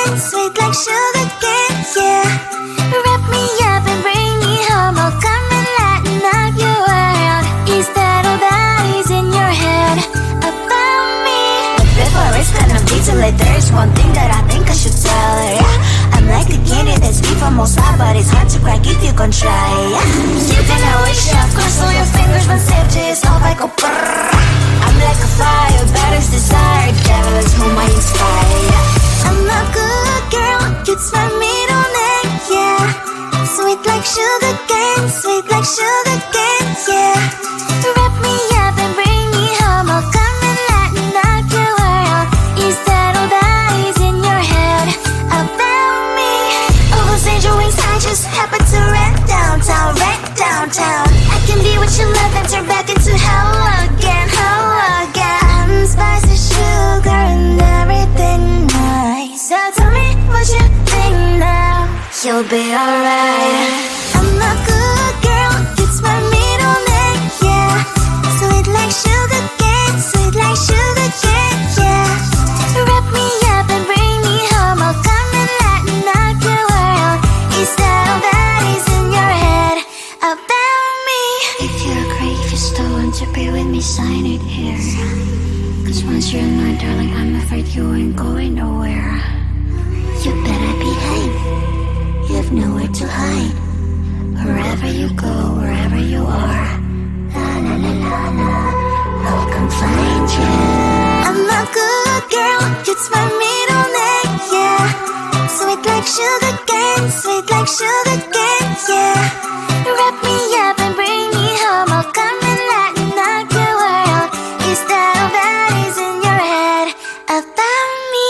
cane, sweet like sugar cane, yeah. Wrap me up and bring me home, I'll come and lighten up your world. Is that all that is in your head about me? But before it's gonna be too late, there's one thing that I think I should tell her, yeah. I'm like a candy that's deep from most high, but it's hard to crack if you can try, yeah. You can always shove, cross all your fingers when safety is off, I go brrrr. I'm like a fire, battles desire, devil is whom I inspire, yeah. I'm a good girl, it's my middle name, yeah. Sweet like sugar cane, sweet like sugar cane, yeah. Wrap me up and bring me home, I'll come and lighten up your world. Is that all that is in your head about me? Overstage your wings, I just happen to rent downtown, I can be what you love and turn back into hell again, I'm spicy sugar and everything nice. So tell me what you think now, You'll be alright. I'm a good girl, it's my middle name, yeah. Sweet like sugar cane, sweet like sugar cane, yeah. Wrap me up and bring me home, I'll come and lighten up your world. Is that all that is in your head about me? If you're a creep, you still want to be with me, sign it here. Cause once you're mine, darling, I'm afraid you ain't going nowhere. You better behave, you have nowhere to hide. Wherever you go, wherever you are, la la la la la, I'll come find you. I'm a good girl, it's my middle name, yeah. Sweet like sugar cane, sweet like sugar cane, yeah. Wrap me up and bring me home, I'll come and lighten up your world. Is that all that is in your head about me?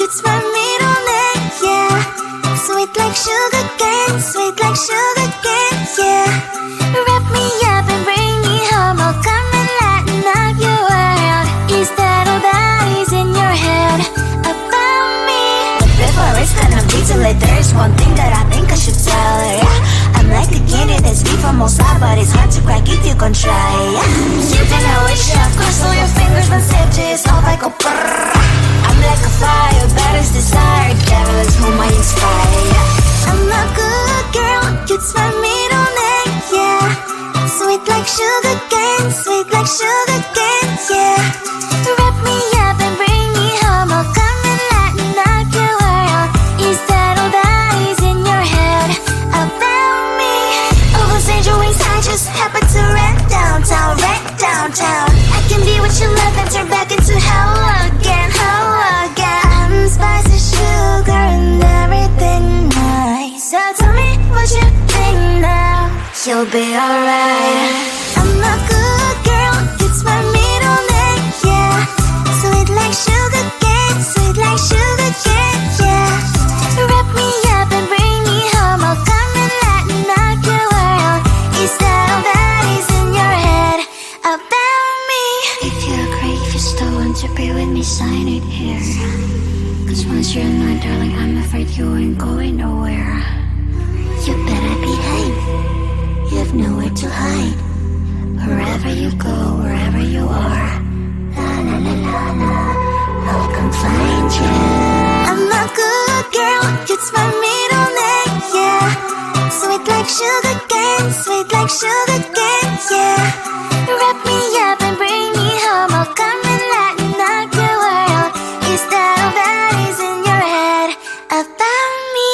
It's my middle name, yeah. Sweet like sugar cane, sweet like sugar cane, yeah. Wrap me up and bring me home. I'll come and lighten up your world. Is that all that is in your head about me? But before it's gonna be too late, there's one thing that I think I should tell her, yeah. I'm like a candy that's sweet from outside, but it's hard to crack if you can try, yeah. You can always shove, cross all your fingers, then safety is off, I go brrrr. I'm like a fire, that is desire, devil is whom I inspire, yeah. I'm a good girl, it's my middle name, yeah. Sweet like sugar cane, sweet like sugar cane, yeah. Wrap me up and bring me home. I'll come and lighten up your world. Is that all that is in your head about me? Oversend your wings, I just happen to rent downtown, I can be what you love and turn back into hell again, I'm spicy sugar and everything nice. So tell me what you think now. You'll be alright. I'm a good girl, it's my middle name, yeah. Sweet like sugar cane, sweet like sugar cane, yeah. Wrap me up and bring me home. I'll come and lighten up your world. Is that all that is in your head about me? If you agree, if you still want to be with me, sign it here. Cause once you're mine, darling, I'm afraid you ain't going nowhere. You better behave. You have nowhere to hide. Wherever you go, wherever you are, La la la la la, I'll come find you. I'm a good girl, it's my middle name, yeah. Sweet like sugar cane, sweet like sugar cane, yeah. Wrap me up and bring me home. I'll come and lighten up your world. Is that all that is in your head about me?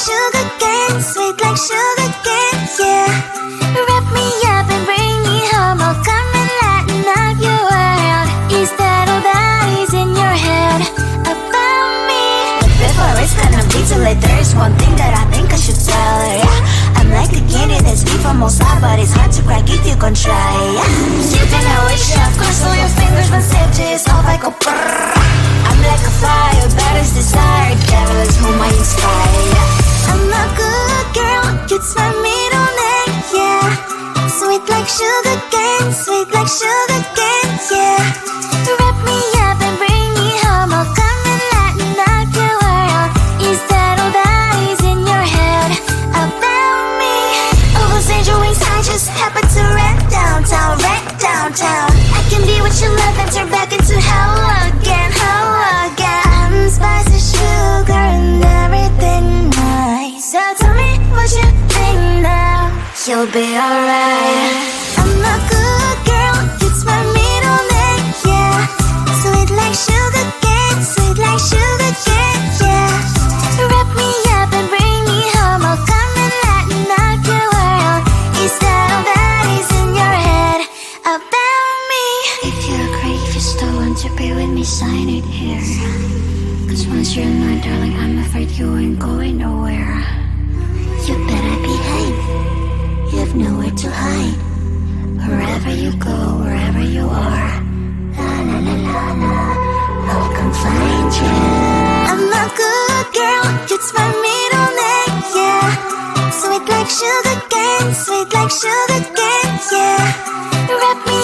sugar cane, sweet like sugar cane, yeah. Wrap me up and bring me home, I'll come and lighten up your world. Is that all that is in your head about me? But before it's gonna be too late, there's one thing that I think I should tell her, yeah. I'm like a candy that's sweet from all sides, but it's hard to crack if you gon' try, yeah. You can always shove, cross all your fingers when safety is off, I go brrrr. I'm like a fire, battles desire, devil is whom I inspire, yeah. I'm a good girl, it's my middle name, yeah. Sweet like sugar cane, sweet like sugar cane, yeah. Wrap me up and bring me home, I'll come and lighten up your world. Is that all that is in your head about me? Oh, those angel wings, I just happen to rent downtown, I can be what you love and turn back into hell again, I'm spicy sugar and everything nice. So tell me what you think now, you'll be alright. I'm a good girl, it's my middle name, yeah. Sweet like sugar cane, sweet like sugar cane, yeah. Wrap me up and bring me home, I'll come and lighten up your world. Is that all that is in your head about me? If you agree, if you still want to be with me, sign it here. Cause once you're mine, darling, I'm afraid you ain't going nowhere. You better behave, you have nowhere to hide. Wherever you go, wherever you are, La la la la la, I'll come find you. I'm a good girl, it's my middle name, yeah. Sweet like sugar cane, sweet like sugar cane, yeah. Wrap me